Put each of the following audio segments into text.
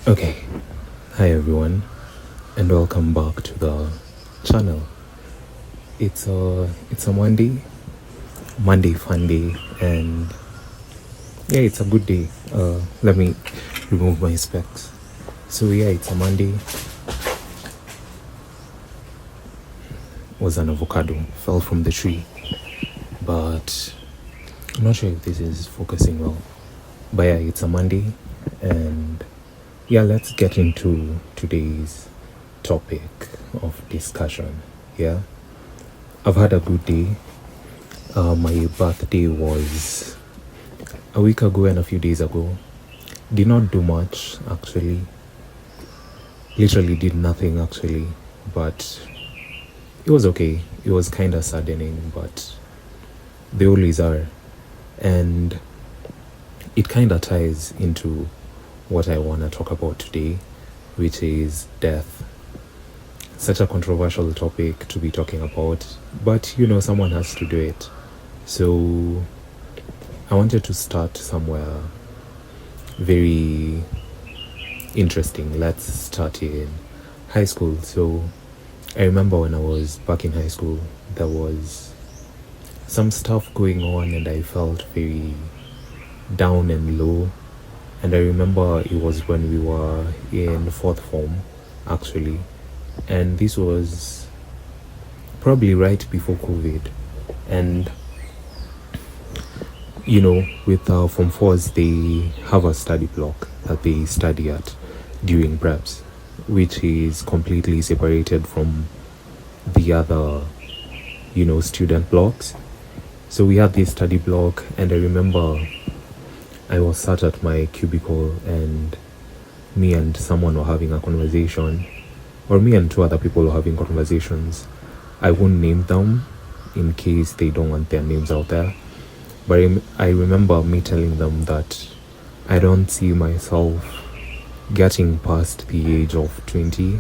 Okay, hi everyone, and welcome back to the channel. It's a Monday fun day, and yeah, it's a good day. Let me remove my specs. So yeah, it's a Monday. Was an avocado fell from the tree, but I'm not sure if this is focusing well. But yeah, it's a Monday, and yeah, let's get into today's topic of discussion. Yeah, I've had a good day. My birthday was a week ago and a few days ago. Did not do much actually. Literally did nothing actually, but it was okay. It was kind of saddening, but they always are. And it kind of ties into what I want to talk about today, which is death. Such a controversial topic to be talking about, but someone has to do it. So I wanted to start somewhere very interesting. Let's start in high school. So I remember when I was back in high school, there was some stuff going on and I felt very down and low. And I remember it was when we were in fourth form, actually. And this was probably right before COVID. And with Form 4s, they have a study block that they study at during preps, which is completely separated from the other, student blocks. So we had this study block, and I remember I was sat at my cubicle, and me and someone were having a conversation, or me and two other people were having conversations. I won't name them in case they don't want their names out there. But I remember me telling them that I don't see myself getting past the age of 20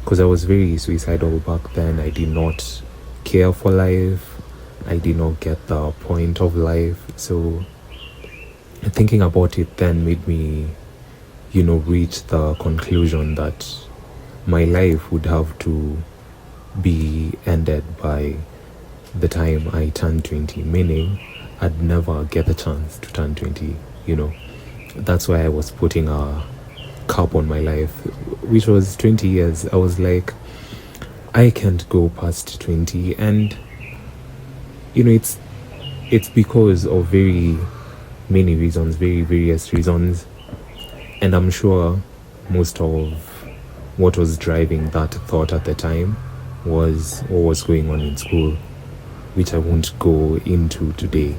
because I was very suicidal back then. I did not care for life. I did not get the point of life. So thinking about it then made me, reach the conclusion that my life would have to be ended by the time I turned 20, meaning I'd never get the chance to turn 20, That's why I was putting a cap on my life, which was 20 years. I was like, I can't go past 20. And, it's because of very many reasons, very various reasons. And I'm sure most of what was driving that thought at the time was what was going on in school, which I won't go into today.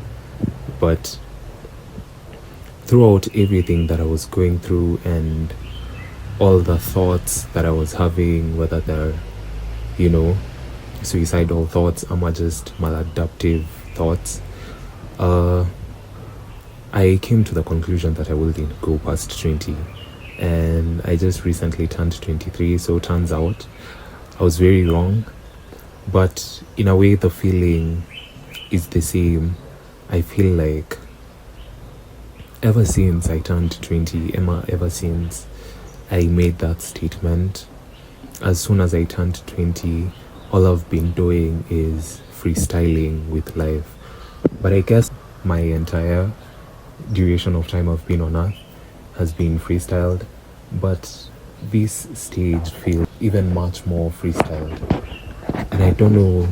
But throughout everything that I was going through and all the thoughts that I was having, whether they're, suicidal thoughts or just maladaptive thoughts, I came to the conclusion that I wouldn't go past 20. And I just recently turned 23, so turns out I was very wrong. But in a way, the feeling is the same. I feel like ever since I turned 20, ever since I made that statement, as soon as I turned 20, all I've been doing is freestyling with life. But I guess my entire duration of time I've been on Earth has been freestyled, but this stage feels even much more freestyled. And I don't know,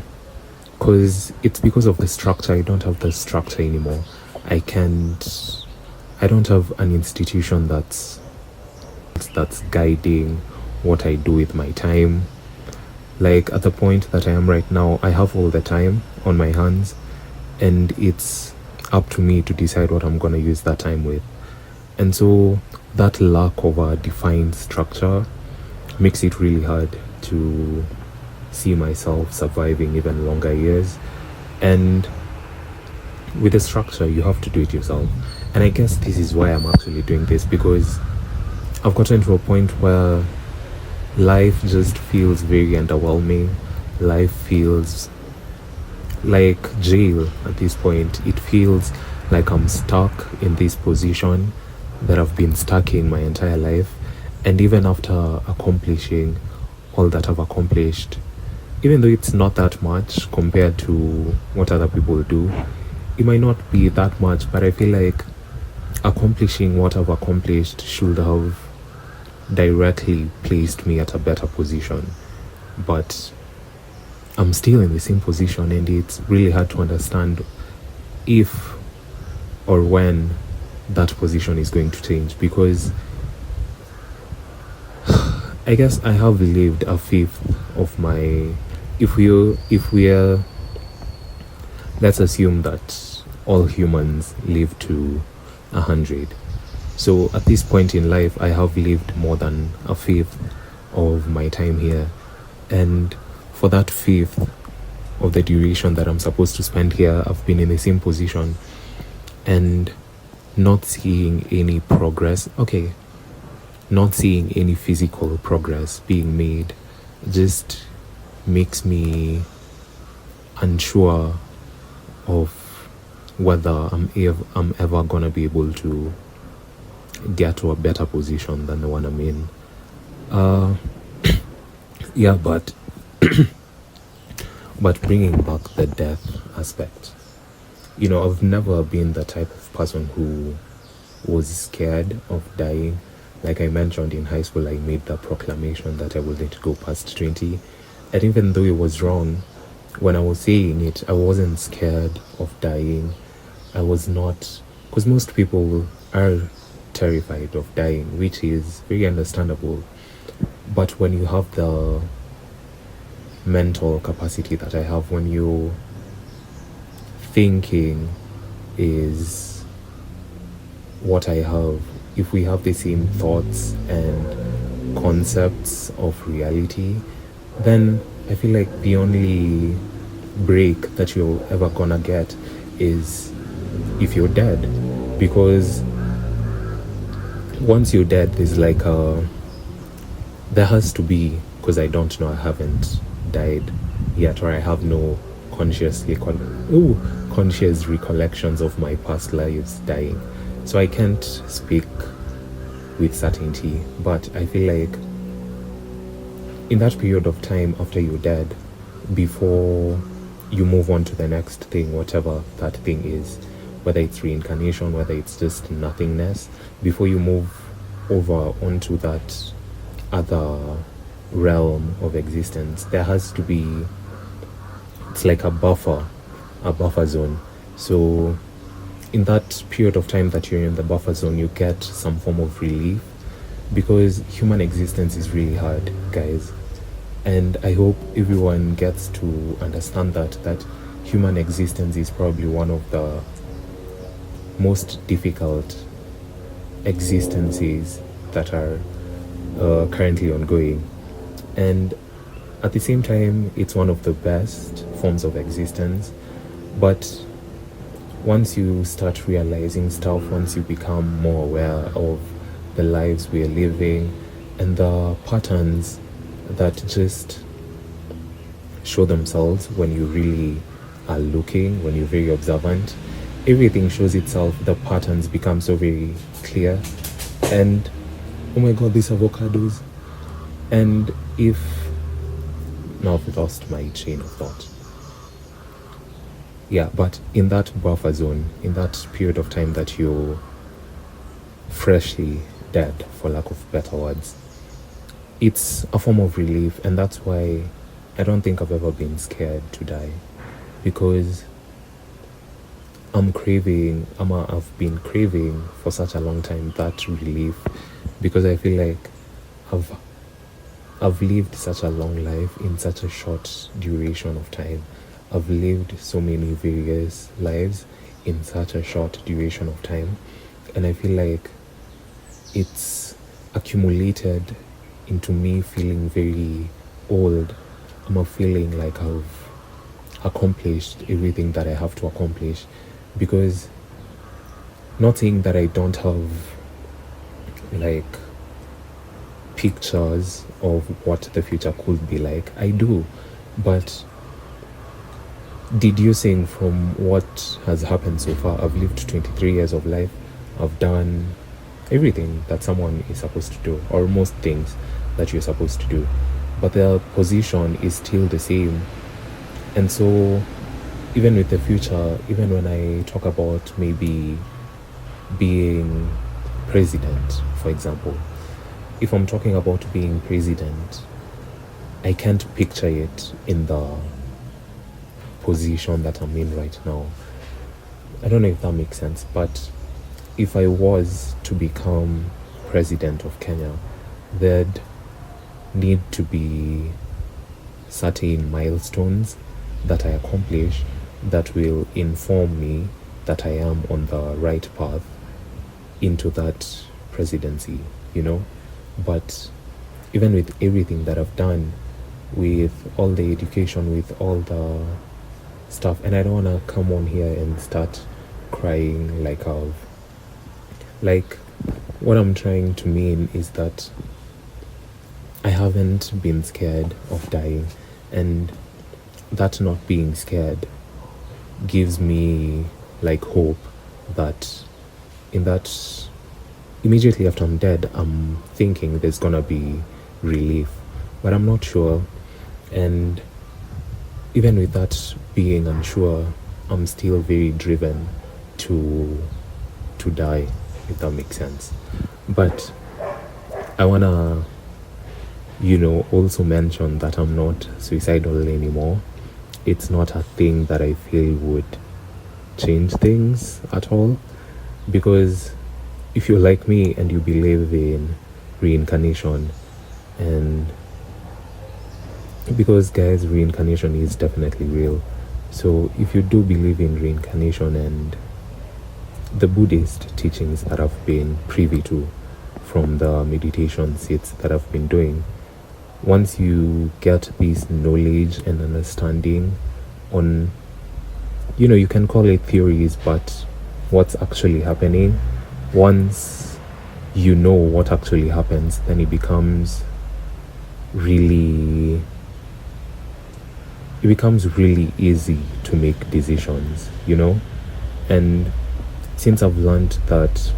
because it's because of the structure. I don't have the structure anymore. I don't have an institution that's guiding what I do with my time. Like at the point that I am right now, I have all the time on my hands, and it's up to me to decide what I'm going to use that time with. And so that lack of a defined structure makes it really hard to see myself surviving even longer years. And with the structure, you have to do it yourself. And I guess this is why I'm actually doing this, because I've gotten to a point where life just feels very underwhelming. Life feels like jail at this point. It feels like I'm stuck in this position that I've been stuck in my entire life. And even after accomplishing all that I've accomplished, even though it's not that much compared to what other people do, it might not be that much, but I feel like accomplishing what I've accomplished should have directly placed me at a better position. But I'm still in the same position, and it's really hard to understand if or when that position is going to change, because I guess I have lived a fifth of my, if we're let's assume that all humans live to 100. So at this point in life, I have lived more than a fifth of my time here. And for that fifth of the duration that I'm supposed to spend here, I've been in the same position and not seeing any progress. Okay, not seeing any physical progress being made just makes me unsure of whether I'm ever gonna be able to get to a better position than the one I'm in. Yeah, but but bringing back the death aspect, I've never been the type of person who was scared of dying. Like I mentioned, in high school, I made the proclamation that I wouldn't go past 20. And even though it was wrong, when I was saying it, I wasn't scared of dying. I was not, because most people are terrified of dying, which is very understandable. But when you have the mental capacity that I have, when you thinking is what I have, if we have the same thoughts and concepts of reality, then I feel like the only break that you're ever gonna get is if you're dead. Because once you're dead, there's like there has to be, because I don't know, I haven't died yet, or I have no conscious recollections of my past lives dying, so I can't speak with certainty. But I feel like in that period of time after you're dead, before you move on to the next thing, whatever that thing is, whether it's reincarnation, whether it's just nothingness, before you move over onto that other realm of existence, there has to be, it's like a buffer zone. So in that period of time that you're in the buffer zone, you get some form of relief, because human existence is really hard, guys. And I hope everyone gets to understand that human existence is probably one of the most difficult existences that are currently ongoing. And at the same time, it's one of the best forms of existence. But once you start realizing stuff, once you become more aware of the lives we are living and the patterns that just show themselves when you really are looking, when you're very observant, everything shows itself. The patterns become so very clear. And oh my god, these avocados. And if now I've lost my chain of thought. Yeah, but in that buffer zone, in that period of time that you're freshly dead, for lack of better words, it's a form of relief. And that's why I don't think I've ever been scared to die, because I've been craving for such a long time that relief, because I feel like I've lived such a long life in such a short duration of time. I've lived so many various lives in such a short duration of time, and I feel like it's accumulated into me feeling very old. I'm feeling like I've accomplished everything that I have to accomplish, because not saying that I don't have like pictures of what the future could be like, I do, but deducing from what has happened so far, I've lived 23 years of life. I've done everything that someone is supposed to do, or most things that you're supposed to do, but their position is still the same. And so, even with the future, even when I talk about maybe being president, for example, if I'm talking about being president, I can't picture it in the position that I'm in right now. I don't know if that makes sense, but if I was to become president of Kenya, there'd need to be certain milestones that I accomplish that will inform me that I am on the right path into that presidency, you know. But even with everything that I've done, with all the education, with all the stuff, and I don't want to come on here and start crying like what I'm trying to mean is that I haven't been scared of dying, and that not being scared gives me like hope that in that immediately after I'm dead, I'm thinking there's gonna be relief, but I'm not sure. And even with that being unsure, I'm still very driven to die, if that makes sense. But I wanna, also mention that I'm not suicidal anymore. It's not a thing that I feel would change things at all, because if you're like me and you believe in reincarnation, and because guys, reincarnation is definitely real. So if you do believe in reincarnation and the Buddhist teachings that I've been privy to from the meditation sits that I've been doing, once you get this knowledge and understanding on, you can call it theories, but what's actually happening, once you know what actually happens, then it becomes really easy to make decisions, and since I've learned that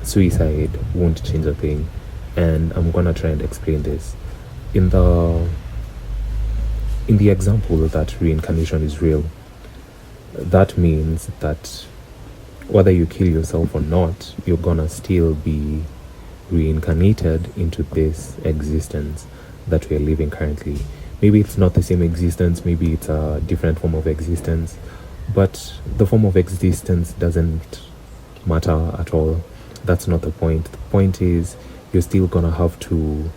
suicide won't change a thing, and I'm gonna try and explain this in the example that reincarnation is real, that means that whether you kill yourself or not, you're gonna still be reincarnated into this existence that we're living currently. Maybe it's not the same existence, maybe it's a different form of existence, but the form of existence doesn't matter at all. That's not the point. The point is you're still gonna have to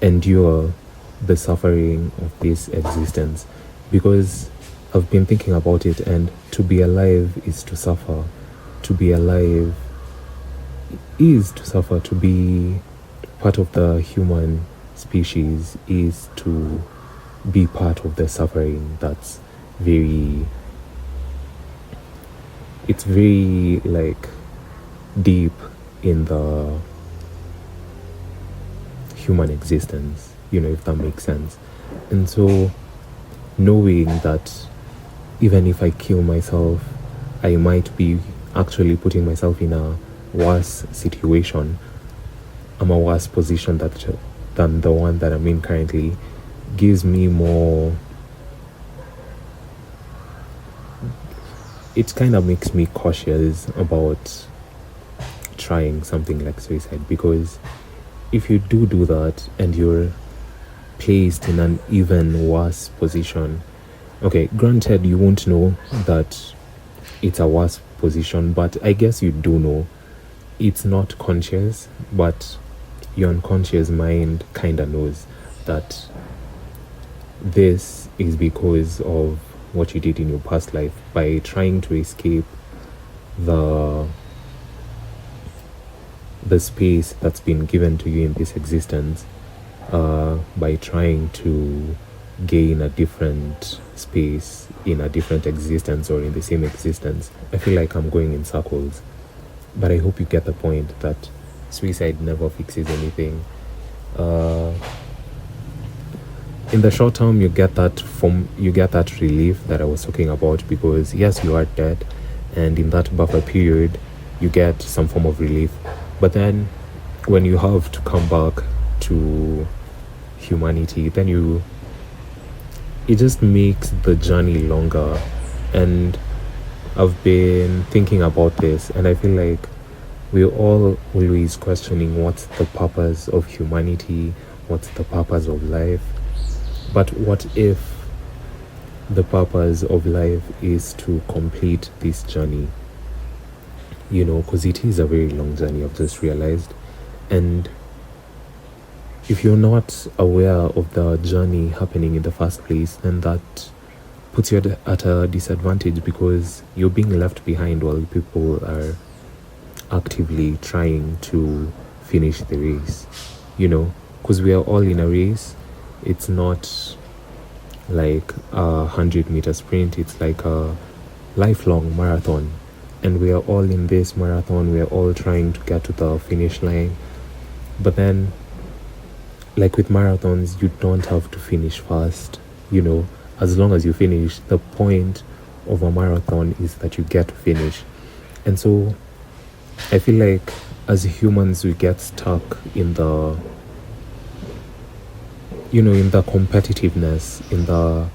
endure the suffering of this existence, because I've been thinking about it, and to be alive is to suffer. To be alive is to suffer. To be part of the human species is to be part of the suffering. That's it's very like deep in the human existence, if that makes sense. And so knowing that even if I kill myself, I might be actually putting myself in a worse situation. I'm a worse position than the one that I'm in currently, gives me more. It kind of makes me cautious about trying something like suicide, because if you do that and you're placed in an even worse position, okay, granted you won't know that it's a worse position, but I guess you do know. It's not conscious, but your unconscious mind kind of knows that this is because of what you did in your past life by trying to escape the space that's been given to you in this existence, by trying to gain a different space in a different existence or in the same existence. I feel like I'm going in circles, but I hope you get the point that suicide never fixes anything. In the short term, you get that relief that I was talking about, because yes, you are dead, and in that buffer period you get some form of relief. But then when you have to come back to humanity, then it just makes the journey longer. And I've been thinking about this, and I feel like we're all always questioning what's the purpose of humanity, what's the purpose of life. But what if the purpose of life is to complete this journey? Because it is a very long journey, I've just realized. And if you're not aware of the journey happening in the first place, then that puts you at a disadvantage, because you're being left behind while people are actively trying to finish the race, because we are all in a race. It's not like a 100-meter sprint, it's like a lifelong marathon, and we are all in this marathon. We are all trying to get to the finish line. But then, like with marathons, you don't have to finish fast. As long as you finish, the point of a marathon is that you get to finish. And so I feel like as humans, we get stuck in the in the competitiveness, in the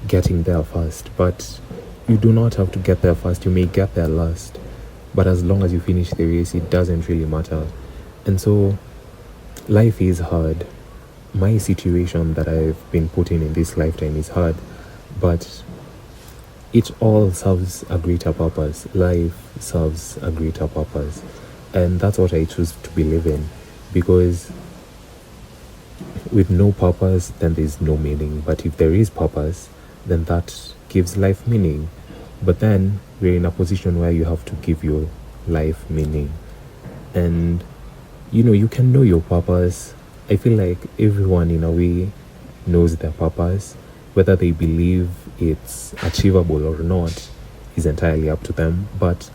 getting there first. But you do not have to get there first. You may get there last, but as long as you finish the race, it doesn't really matter. And so life is hard. My situation that I've been put in this lifetime is hard, but it all serves a greater purpose. Life serves a greater purpose, and that's what I choose to believe in. Because with no purpose, then there's no meaning. But if there is purpose, then that gives life meaning. But then we're in a position where you have to give your life meaning. And you can know your purpose. I feel like everyone in a way knows their purpose. Whether they believe it's achievable or not is entirely up to them. But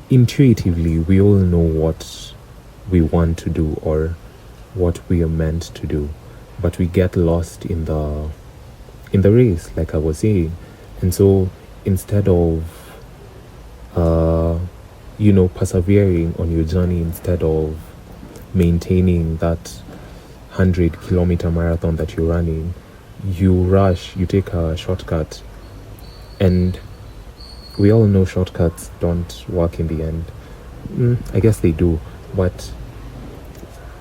intuitively, we all know what we want to do or what we are meant to do. But we get lost in the race, like I was saying. And so instead of persevering on your journey, instead of maintaining that 100-kilometer marathon that you're running, you rush, you take a shortcut. And we all know shortcuts don't work in the end. I guess they do, but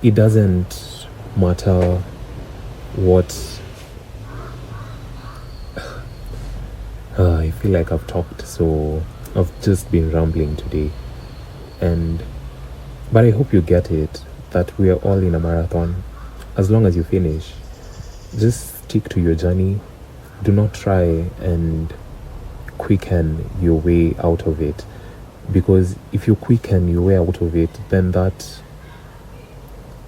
it doesn't matter what I feel like I've talked, so I've just been rambling today. But I hope you get it, that we are all in a marathon. As long as you finish, just stick to your journey. Do not try and quicken your way out of it, because if you quicken your way out of it, then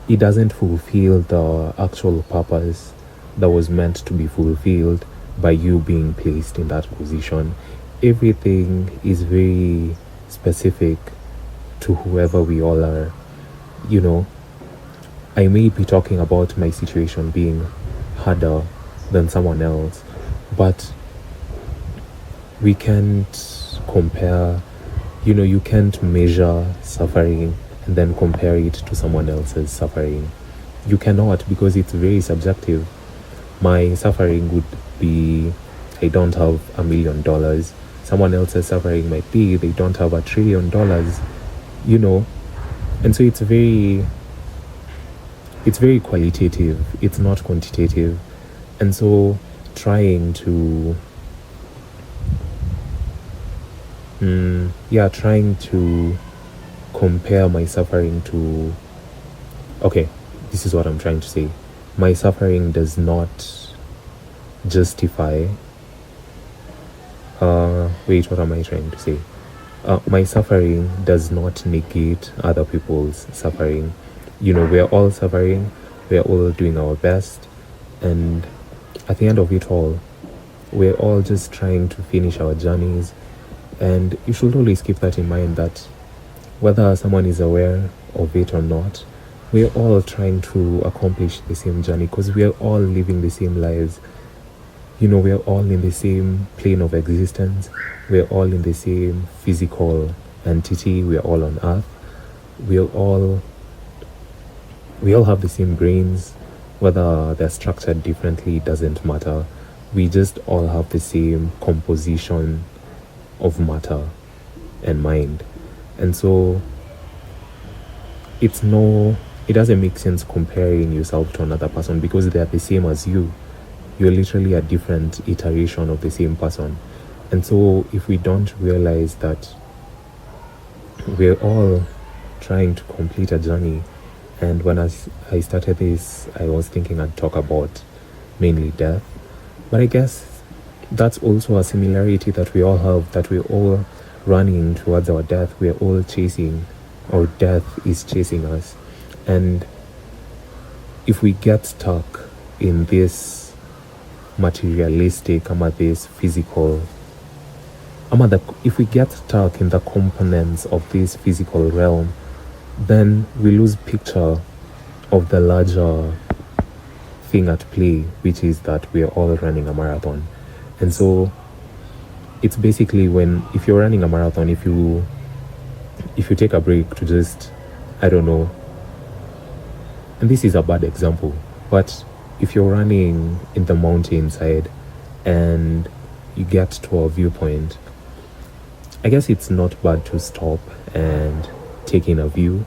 it doesn't fulfill the actual purpose that was meant to be fulfilled by you being placed in that position. Everything is very specific to whoever we all are. I may be talking about my situation being harder than someone else, but we can't compare. You can't measure suffering and then compare it to someone else's suffering. You cannot, because it's very subjective. My suffering would be, I don't have $1 million. Someone else's suffering might be, they don't have $1 trillion. And so it's very qualitative, it's not quantitative. And so trying to compare my suffering to, okay, this is what I'm trying to say. My suffering does not justify, what am I trying to say? My suffering does not negate other people's suffering. We're all suffering, we're all doing our best, and at the end of it all, we're all just trying to finish our journeys. And you should always keep that in mind, that whether someone is aware of it or not, we're all trying to accomplish the same journey, because we are all living the same lives. We are all in the same plane of existence. We're all in the same physical entity. We're all on Earth. We're all we all have the same brains. Whether they're structured differently doesn't matter. We just all have the same composition of matter and mind. And so it doesn't make sense comparing yourself to another person because they are the same as you. You're literally a different iteration of the same person. And so if we don't realize that we're all trying to complete a journey, and when I started this, I was thinking I'd talk about mainly death. But I guess that's also a similarity that we all have, that we're all running towards our death. We're all chasing, or death is chasing us. And if we get stuck in this materialistic, this physical, if we get stuck in the components of this physical realm, then we lose picture of the larger thing at play, which is that we are all running a marathon. And so it's basically if you're running a marathon, if you take a break to just, I don't know, and this is a bad example, but if you're running in the mountainside and you get to a viewpoint, I guess it's not bad to stop and take in a view,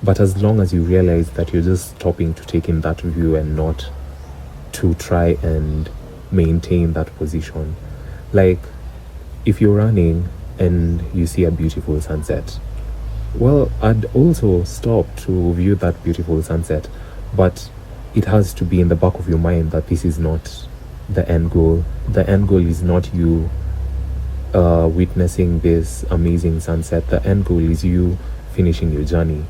but as long as you realize that you're just stopping to take in that view and not to try and maintain that position. Like if you're running and you see a beautiful sunset, well, I'd also stop to view that beautiful sunset, but it has to be in the back of your mind that this is not the end goal. The end goal is not you witnessing this amazing sunset. The end goal is you finishing your journey.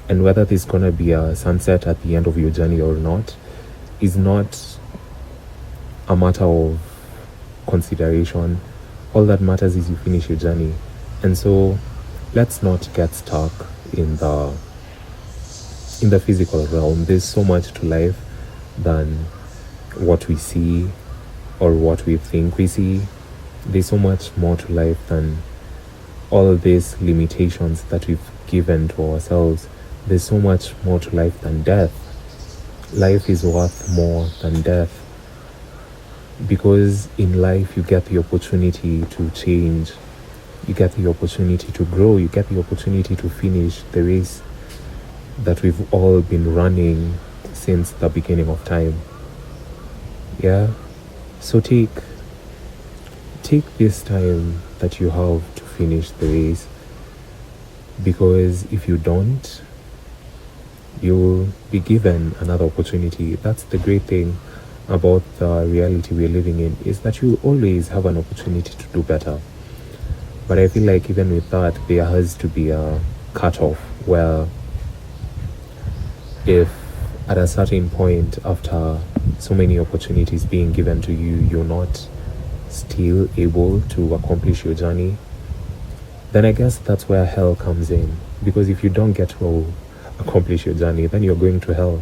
And whether there's gonna be a sunset at the end of your journey or not is not a matter of consideration. All that matters is you finish your journey. And so let's not get stuck in the physical realm. There's so much to life than what we see or what we think we see. There's so much more to life than all these limitations that we've given to ourselves. There's so much more to life than death. Life is worth more than death, because in life you get the opportunity to change, you get the opportunity to grow, you get the opportunity to finish the race that we've all been running since the beginning of time. Yeah, so take this time that you have to finish the race, because if you don't, you'll be given another opportunity. That's the great thing about the reality we're living in, is that you always have an opportunity to do better. But I feel like even with that, there has to be a cutoff where if at a certain point, after so many opportunities being given to you, you're not still able to accomplish your journey, then I guess that's where hell comes in. Because if you don't get to accomplish your journey, then you're going to hell.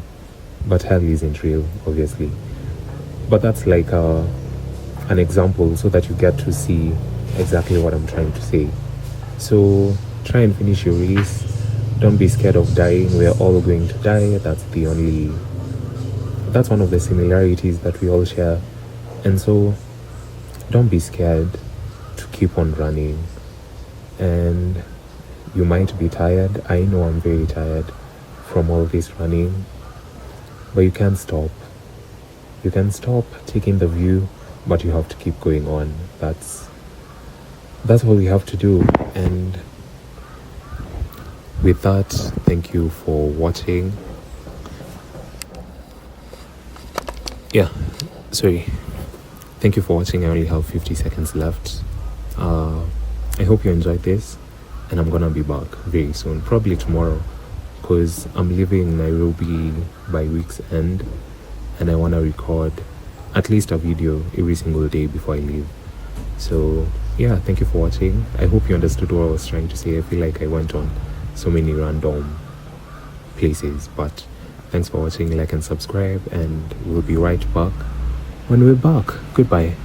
But hell isn't real, obviously. But that's like an example so that you get to see exactly what I'm trying to say. So try and finish your race. Don't be scared of dying. We're all going to die. That's one of the similarities that we all share. And so don't be scared to keep on running. And you might be tired. I know I'm very tired from all this running, but you can't stop. You can stop taking the view, but you have to keep going on. That's what we have to do. And with that, thank you for watching. Thank you for watching. I only have 50 seconds left. I hope you enjoyed this, and I'm gonna be back very soon, probably tomorrow, because I'm leaving Nairobi by week's end, and I want to record at least a video every single day before I leave. So yeah, thank you for watching. I hope you understood what I was trying to say. I feel like I went on so many random places, but thanks for watching. Like and subscribe, and we'll be right back when we're back. Goodbye.